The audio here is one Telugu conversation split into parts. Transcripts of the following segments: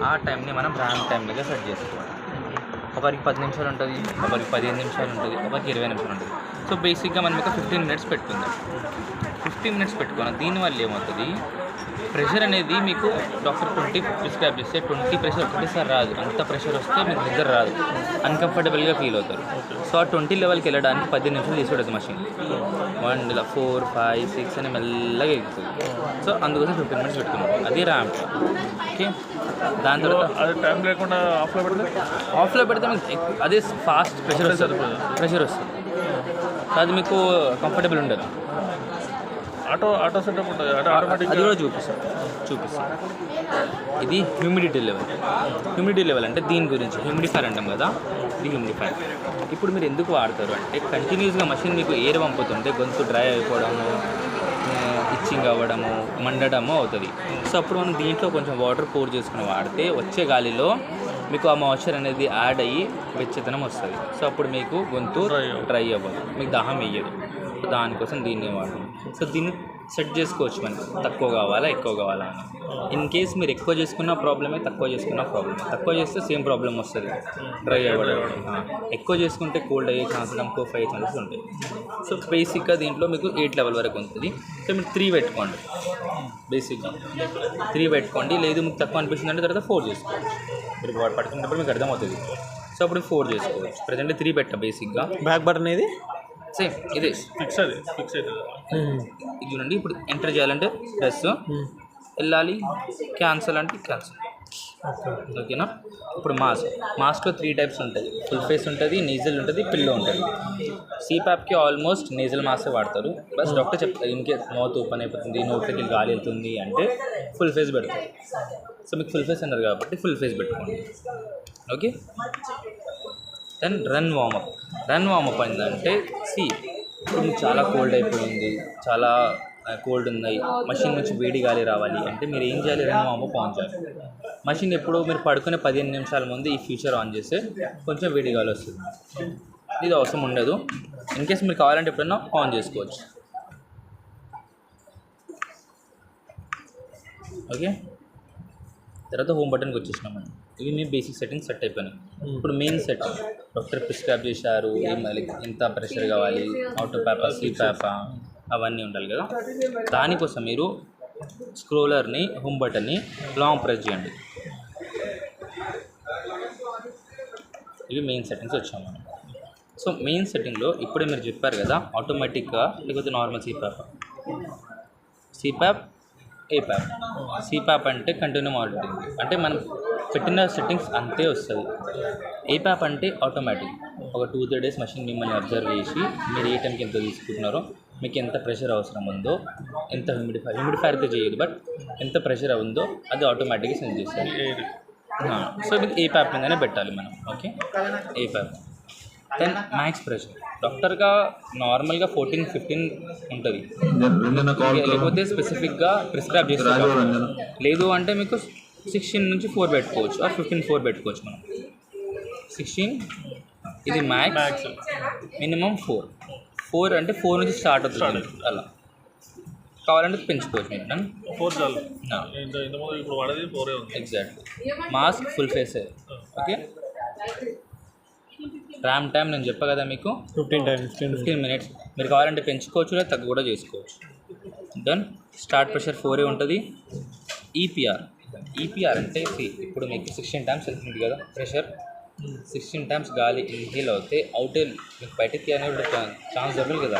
ఆ టైంని మనం ర్యామ్ టైంగా సెట్ చేసుకోవాలి. ఒకరికి 10 నిమిషాలు ఉంటుంది, ఒకరికి 15 నిమిషాలు ఉంటుంది, ఒకరికి 20 నిమిషాలు ఉంటుంది. సో బేసిక్గా మనం ఒక 15 మినిట్స్ పెట్టుకుందాం. 15 మినిట్స్ పెట్టుకున్నాం. దీనివల్ల ఏమవుతుంది, ప్రెషర్ అనేది మీకు డాక్టర్ 20 ప్రిస్క్రైబ్ చేస్తే 20 ప్రెషర్ ఒకటేసారి రాదు. అంత ప్రెషర్ వస్తే మీకు నిద్ర రాదు, అన్కంఫర్టబుల్గా ఫీల్ అవుతారు. సో ఆ 20 లెవెల్కి వెళ్ళడానికి 15 నిమిషాలు తీసుకుంటుంది మషిన్. 1 ఇలా 4 5 6 అని మెల్లగా ఎక్కుతుంది. సో అందుకోసం 15 మినిట్స్ పెట్టుకున్నాం. అది ర్యామ్. ఓకే, దాని తర్వాత అది టైం లేకుండా ఆఫ్లో పెడితే మీకు అదే ఫాస్ట్ ప్రెషర్ వస్తుంది. సో అది మీకు కంఫర్టబుల్ ఉండదు. ఆటో సెటప్ ఉంటుంది, ఆటోమేటిక్. అది కూడా చూపిస్తాను. ఇది హ్యూమిడిటీ లెవెల్ అంటే దీని గురించి హ్యూమిడిఫైర్ అంటాం కదా, ఇది హ్యూమిడిఫైర్. ఇప్పుడు మీరు ఎందుకు వాడతారు అంటే కంటిన్యూస్గా మషిన్ మీకు ఎయిర్ పంపుతుంటే గొంతు డ్రై అయిపోవడము, ఇచ్చింగ్ అవ్వడము, మండడము అవుతుంది. సో అప్పుడు మనం దీంట్లో కొంచెం వాటర్ పోర్ చేసుకుని వాడితే వచ్చే గాలిలో మీకు ఆ మాయిశ్చర్ అనేది యాడ్ అయ్యి వెచ్చదనం వస్తుంది. సో అప్పుడు మీకు గొంతు డ్రై అవ్వదు, మీకు దాహం వేయదు. దానికోసం దీన్ని వాడడం. సో దీన్ని సెట్ చేసుకోవచ్చు, మనకి తక్కువ కావాలా ఎక్కువ కావాలా అని. ఇన్ కేస్ మీరు ఎక్కువ చేసుకున్న ప్రాబ్లమే, తక్కువ చేసుకున్న ప్రాబ్లమే. తక్కువ చేస్తే సేమ్ ప్రాబ్లం వస్తుంది, డ్రై అవ్వడం. ఎక్కువ చేసుకుంటే కోల్డ్ అయ్యే ఛాన్సెస్, ఇంకో 5 ఛాన్సెస్ ఉంటాయి. సో బేసిక్గా దీంట్లో మీకు 8 లెవెల్ వరకు ఉంటుంది. సో మీరు 3 పెట్టుకోండి, బేసిక్గా 3 పెట్టుకోండి. లేదు మీకు తక్కువ అనిపిస్తుంది అంటే తర్వాత 4 చేసుకోవచ్చు. మీరు పట్టుకున్నప్పుడు మీకు అర్థమవుతుంది. సో అప్పుడు 4 చేసుకోవచ్చు. ప్రజెంట్ 3 పెట్టా బేసిక్గా. బ్యాక్ బటన్ ఇది సేమ్ ఇదే ఫిక్స్ అవుతుంది. ఇది చూడండి, ఇప్పుడు ఎంటర్ చేయాలంటే ప్లస్, వెళ్ళాలి క్యాన్సల్ అంటే క్యాన్సల్. ఓకేనా. ఇప్పుడు మాస్క్లో 3 టైప్స్ ఉంటుంది. ఫుల్ ఫేస్ ఉంటుంది, నేజల్ ఉంటుంది, పిల్లో ఉంటుంది. సిపాప్కి ఆల్మోస్ట్ నేజల్ మాస్కే వాడతారు. బస్ డాక్టర్ చెప్తారు ఇన్కేస్ మౌత్ ఓపెన్ అయిపోతుంది, నోట్లోకి గాలి వెళ్తుంది అంటే ఫుల్ ఫేస్ పెడతారు. సో మీకు ఫుల్ ఫేస్ అన్నారు కాబట్టి ఫుల్ ఫేస్ పెట్టుకోండి. ఓకే. దెన్ రన్ వామప్ అయిందంటే ఇప్పుడు మీకు చాలా కోల్డ్ అయిపోయింది, చాలా కోల్డ్ ఉంది, మషిన్ నుంచి వేడి గాలి రావాలి అంటే మీరు ఏం చేయాలి, రన్ వామప్ ఆన్ చేయాలి. మషిన్ ఎప్పుడు మీరు పడుకునే 15 నిమిషాల ముందు ఈ ఫీచర్ ఆన్ చేస్తే కొంచెం వేడి గాలి వస్తుంది. ఇది అవసరం ఉండదు. ఇన్ కేస్ మీరు కావాలంటే ఎప్పుడన్నా ఆన్ చేసుకోవచ్చు. ఓకే. తర్వాత హోమ్ బటన్కి వచ్చేసినాం మనం. ఇవి మీ బేసిక్ సెట్టింగ్స్ సెట్ అయిపోయినాయి. ఇప్పుడు మెయిన్ సెట్టింగ్ డాక్టర్ ప్రిస్క్రైబ్ చేశారు, ఎంత ప్రెషర్ కావాలి, ఆటో ప్యాపా, సిపాపా, అవన్నీ ఉండాలి కదా. దానికోసం మీరు స్క్రోలర్ని, హోమ్ బటన్ని లాంగ్ ప్రెస్ చేయండి. ఇవి మెయిన్ సెట్టింగ్స్ వచ్చాము మనం. సో మెయిన్ సెట్టింగ్లో ఇప్పుడే మీరు చెప్పారు కదా, ఆటోమేటిక్గా లేకపోతే నార్మల్ సిపాప్ ఏపాప్. సిపాప్ అంటే కంటిన్యూ మానిటరింగ్, అంటే మనం పెట్టిన సెట్టింగ్స్ అంతే వస్తుంది. ఏపాప్ అంటే ఆటోమేటిక్. ఒక 2-3 డేస్ మషిన్ మిమ్మల్ని అబ్జర్వ్ చేసి మీరు ఏ టైంకి ఎంత తీసుకుంటున్నారో, మీకు ఎంత ప్రెషర్ అవసరం ఉందో, ఎంత హ్యూమిడిఫైర్తో చేయదు, బట్ ఎంత ప్రెషర్ ఉందో అది ఆటోమేటిక్గా సెండ్ చేస్తుంది. సో మీకు ఏపాప్ మీదనే పెట్టాలి మనం. ఓకే, ఏపాప్. దెన్ మ్యాక్స్ ప్రెషర్ డాక్టర్గా నార్మల్గా 14-15 ఉంటుంది, లేకపోతే స్పెసిఫిక్గా ప్రిస్క్రైబ్ చేస్తారు. లేదు అంటే మీకు 16 నుంచి 4 పెట్టుకోవచ్చు, ఆ 15 4 పెట్టుకోవచ్చు మనం. 16 ఇది మ్యాక్స్, మినిమం 4 అంటే 4 నుంచి స్టార్ట్ అవుతుంది. అలా కావాలంటే పెంచుకోవచ్చు మీరు. 4 చాలు. Exactly. Mask full face. Okay. RAM time నేను చెప్పా కదా మీకు 15 మినిట్స్. మీరు కావాలంటే పెంచుకోవచ్చు, లేదా తగ్గు కూడా చేసుకోవచ్చు. దెన్ స్టార్ట్ ప్రెషర్ 4 ఉంటుంది. ఈపీఆర్ అంటే ఇప్పుడు మీకు 16 టైమ్స్ వెళ్తుంది కదా ప్రెషర్. 16 టైమ్స్ గాలి ఇన్హేల్ అవుతే అవుటేల్ మీకు బయటకి తీయనే ఛాన్స్ దొరకదు కదా.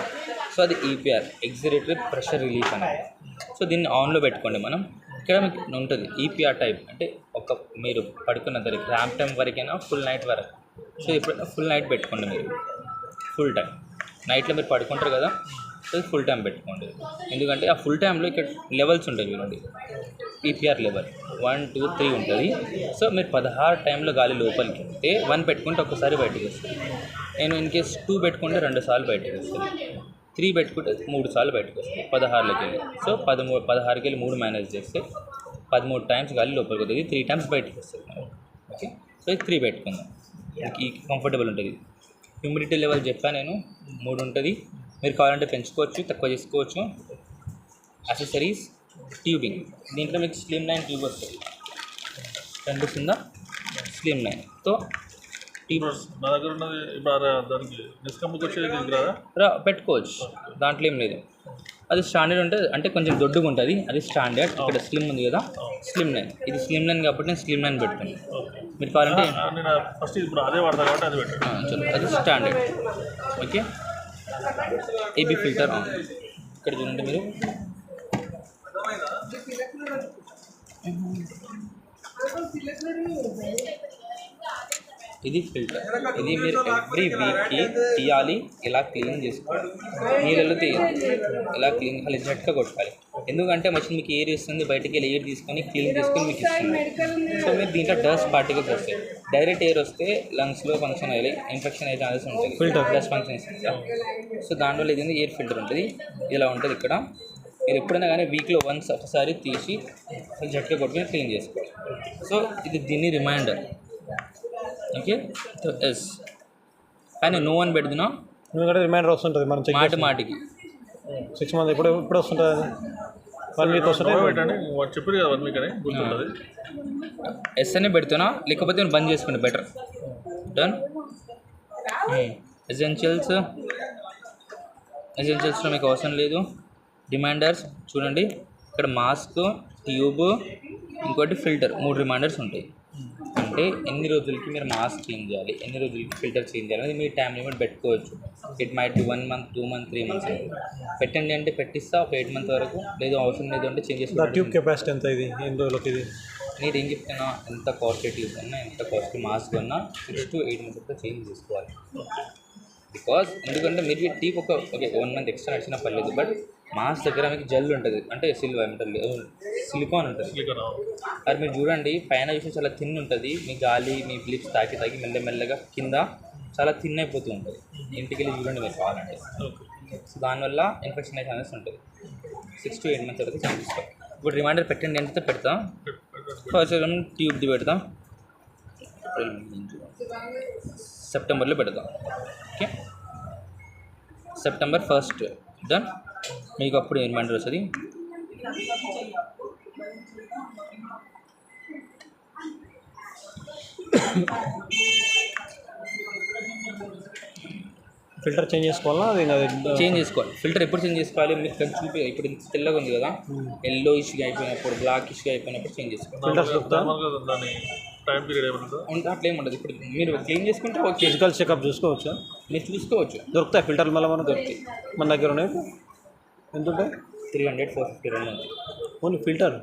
సో అది ఈపీఆర్, ఎగ్జిరేటరీ ప్రెషర్ రిలీఫ్ అనేది. సో దీన్ని ఆన్లో పెట్టుకోండి మనం. ఇక్కడ మీకు ఉంటుంది ఈపీఆర్ టైప్ అంటే మీరు పడుకున్న దానికి ర్యామ్ టైం వరకైనా ఫుల్ నైట్ వరకు. సో ఇప్పుడు ఫుల్ నైట్ పెట్టుకోండి మీరు, ఫుల్ టైం. నైట్లో మీరు పడుకుంటారు కదా, సో ఫుల్ టైం పెట్టుకోండి. ఎందుకంటే ఆ ఫుల్ టైంలో ఇక్కడ లెవెల్స్ ఉంటాయి చూడండి, ఈపీఆర్ లెవెల్ 1 2 3 ఉంటుంది. సో మీరు 16 టైంలో గాలి లోపలికి వెళ్తే 1 పెట్టుకుంటే ఒక్కసారి బయటకు వస్తుంది. నేను ఇన్ కేస్ 2 పెట్టుకుంటే 2 సార్లు బయటకు వస్తుంది, 3 పెట్టుకుంటే 3 సార్లు బయటకు వస్తుంది 16లోకి వెళ్ళి. సో 16కి వెళ్ళి 3 మేనేజ్ చేస్తే 13 టైమ్స్ గాలి లోపలికి వస్తుంది, 3 టైమ్స్ బయటకు వస్తుంది. ఓకే. సో ఇది 3 పెట్టుకుందాం, ఈ కంఫర్టబుల్ ఉంటుంది. హ్యూమిడిటీ లెవెల్ చెప్పాను నేను, 3 ఉంటుంది. మీరు కావాలంటే పెంచుకోవచ్చు, తక్కువ చేసుకోవచ్చు. యాక్సెసరీస్ ట్యూబింగ్, దీంట్లో మీకు స్లిమ్ లైన్ ట్యూబ్ వస్తుంది. కనిపిస్తుందా? Slim line. సో ఇప్పుడు నా దగ్గర ఉన్నది ఇప్పుడు దానికి డిస్కమ్కి వచ్చేది ఇది రాదా? పెట్టుకోవచ్చు, దాంట్లో ఏం లేదు. అది స్టాండర్డ్ ఉంటుంది, అంటే కొంచెం దొడ్డుగా ఉంటుంది, అది స్టాండర్డ్. ఇక్కడ స్లిమ్ ఉంది కదా, స్లిమ్ లైన్. ఇది స్లిమ్ లైన్ కాబట్టి నేను స్లిమ్ లైన్ పెడతాను. మీరు కావాలంటే నేను ఫస్ట్ ఇప్పుడు అదే వాడతా కాబట్టి అది పెట్టాను. చలో, అది standard. Okay, AB filter on. ఇక్కడ చూడండి మీరు, ఇది ఫిల్టర్. ఇది మీరు ఎవ్రీ వీక్కి తీయాలి, ఇలా క్లీన్ చేసుకోవాలి. నీళ్ళలో తీయాలి, ఇలా క్లీన్ ఖాళీ జట్కా కొట్టాలి. ఎందుకంటే మషిన్ మీకు ఎయిర్ ఇస్తుంది, బయటకి వెళ్ళి ఎయిర్ తీసుకొని క్లీన్ చేసుకొని మీకు ఇస్తుంది. సో మీరు దీంట్లో డస్ట్ పార్టికల్స్ వస్తాయి. డైరెక్ట్ ఎయిర్ వస్తే లంగ్స్లో ఫంక్షన్ అయ్యి ఇన్ఫెక్షన్ అయ్యే ఛాన్సెస్ ఉంటుంది. ఫిల్టర్ డస్ట్ ఫంక్షన్ ఇస్తుంది. సో దానివల్ల ఇది ఎయిర్ ఫిల్టర్ ఉంటుంది, ఇలా ఉంటుంది. ఇక్కడ మీరు ఎప్పుడైనా కానీ వీక్లో వన్స్ ఒకసారి తీసి జట్కా కొట్టుకొని క్లీన్ చేసుకోవాలి. సో ఇది దీన్ని రిమైండర్. ఓకే, సో ఎస్ కానీ నో అని పెడుతున్నా, ఎందుకంటే రిమైండర్ వస్తుంటుంది మనం చెక్ మాటి మాటికి 6 మంత్స్ ఇప్పుడు వస్తుంటుంది, అది 1 వీక్ వస్తుంటుంది. పెట్టండి, చెప్పారు కదా 1 వీక్ అని గుర్తుంటుంది. ఎస్ అనే పెడుతున్నా, లేకపోతే నేను బంద్ చేసుకోండి బెటర్. డన్. ఎసెన్షియల్స్లో మీకు అవసరం లేదు. రిమైండర్స్ చూడండి, ఇక్కడ మాస్క్, ట్యూబ్, ఇంకోటి ఫిల్టర్, 3 రిమైండర్స్ ఉంటాయి. అంటే ఎన్ని రోజులకి మీరు మాస్క్ చేంజ్ చేయాలి, ఎన్ని రోజులకి ఫిల్టర్ చేంజ్ చేయాలి అనేది మీరు టైం లిమిట్ పెట్టుకోవచ్చు. It might be 1 month, 2 month, 3 months అనేది పెట్టండి. అంటే పెట్టిస్తా ఒక 8 మంత్ వరకు, లేదు అవసరం లేదు అంటే చేంజ్ చేసుకోవాలి. ట్యూబ్ కెపాసిటీ ఎంత ఇది, ఎన్ని రోజులకి ఇది? నేను ఏం చెప్తున్నా, ఎంత కాస్ట్లీ ట్యూబ్ ఉన్నా, ఎంత కాస్ట్లీ మాస్క్ ఉన్నా 6 to 8 మంత్స్ చేంజ్ చేసుకోవాలి. బికాజ్ ఎందుకంటే మీరు ఈ టీప్ ఒక 1 మంత్ ఎక్స్ట్రా నడిచినా పర్లేదు, బట్ మాస్క్ దగ్గర మీకు జెల్ ఉంటుంది, అంటే సిలికాన్ ఉంటుంది. అది మీరు చూడండి, పైన చూసి చాలా థిన్ ఉంటుంది, మీ గాలి మీ లిప్స్ తాకి మెల్లమెల్లగా కింద చాలా థిన్ అయిపోతూ ఉంటుంది. ఇంటికి వెళ్ళి చూడండి మీరు కావాలంటే. సో దానివల్ల ఇన్ఫెక్షన్ అయ్యే ఛాన్సెస్ ఉంటుంది. 6 to 8 మంత్స్ వరకు చేంజ్ చేసుకోవాలి. ఇప్పుడు రిమైండర్ పెట్టండి, ఎంత పెడతాం ఫస్ట్ ట్యూబ్ది పెడతాం, సెప్టెంబర్లో పెడతాం. Okay, September 1st done. మీకు అప్పుడు రిమైండర్ వస్తుంది. ఫిల్టర్ చేంజ్ చేసుకోవాలా? అది చేంజ్ చేసుకోవాలి. ఫిల్టర్ ఎప్పుడు చేంజ్ చేసుకోవాలి? మీకు చూపి ఇప్పుడు ఇంత తెల్లగా ఉంది కదా, ఎల్లో ఇష్గా అయిపోయినప్పుడు, బ్లాక్ ఇష్గా అయిపోయినప్పుడు చేంజ్ చేసుకోవాలి. ఫిల్టర్స్ టైం పీరియడ్ ఏమన్నా అట్లా ఏముండదు. ఇప్పుడు మీరు క్లీన్ చేసుకుంటే ఓకే, ఫిజికల్ చెకప్ చూసుకోవచ్చా? మీరు చూసుకోవచ్చు. దొరుకుతాయి ఫిల్టర్లు, మళ్ళీ మనకు దొరుకుతాయి. మన దగ్గర ఉన్నాయి ఎంత ఉంటాయి? 300-450 రెండు ఉంది. Only filter.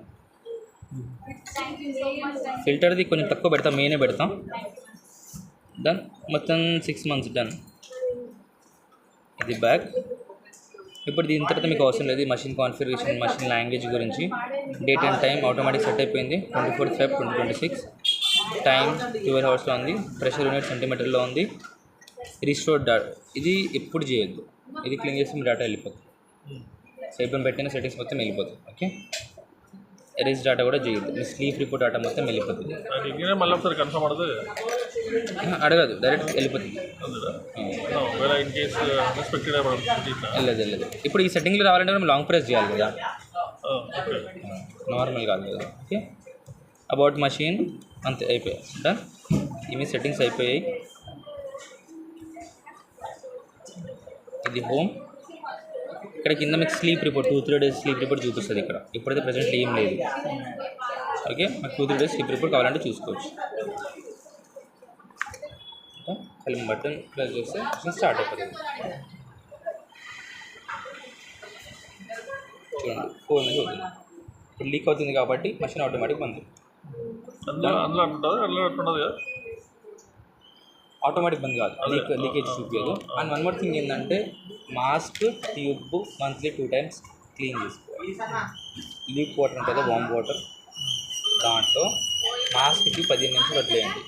ఫిల్టర్ది కొంచెం తక్కువ పెడతాం, మెయినే పెడతాం. డన్. మొత్తం 6 months డన్. ఇది బ్యాక్. ఇప్పుడు దీని తర్వాత మీకు అవసరం లేదు మషిన్ కాన్ఫిగరేషన్, మషిన్ లాంగ్వేజ్ గురించి. Date and time automatic set అయిపోయింది. 24th Feb 2026. టైం 12 hours ఉంది. ప్రెషర్ యూనిట్ సెంటీమీటర్లో ఉంది. రిస్టోర్ డాటా ఇది ఎప్పుడు చేయొద్దు, ఇది క్లీన్ చేసి మీ డేటా వెళ్ళిపోతుంది. సేపు పెట్టిన సెట్టింగ్స్ మొత్తం వెళ్ళిపోతుంది. ఓకే, ఎరేజ్ డేటా కూడా చేయొద్దు, మీ స్లీప్ రిపోర్ట్ డేటా మొత్తం వెళ్ళిపోతుంది. మళ్ళీ ఒకసారి కన్ఫర్మ్ అవుతుంది, అడగదు, డైరెక్ట్ వెళ్ళిపోతుంది. వెళ్ళదు. ఇప్పుడు ఈ సెట్టింగ్లో రావాలంటే మనం లాంగ్ ప్రెస్ చేయాలి కదా, నార్మల్ కాదు కదా. ఓకే, అబౌట్ మషిన్ అంతే అయిపోయాయి. డన్. ఇవి సెట్టింగ్స్ అయిపోయాయి. ఇది హోమ్. ఇక్కడ కింద మీకు sleep report 2-3 days sleep report చూపిస్తుంది. ఇక్కడ ఇప్పుడైతే ప్రజెంట్ ఏం లేదు. ఓకే, మీకు 2-3 days స్లీప్ రిపోర్ట్ కావాలంటే చూసుకోవచ్చు. కలిసి బటన్ ప్రెస్ చేస్తే స్టార్ట్ అయిపోతుంది. చూడండి 4 నుంచి అవుతుంది. ఇప్పుడు లీక్ అవుతుంది కాబట్టి మషిన్ ఆటోమేటిక్ బంద్. ఆటోమేటిక్ బంద్ కాదు, లీకేజ్ చూపించదు. అండ్ 1 more థింగ్ ఏంటంటే mask, tube monthly 2 times clean చేసుకోవాలి. లీక్ వాటర్ ఉంటుంది, వామ్ వాటర్, దాంట్లో మాస్క్కి 15 నిమిషాలు వదిలేయండి.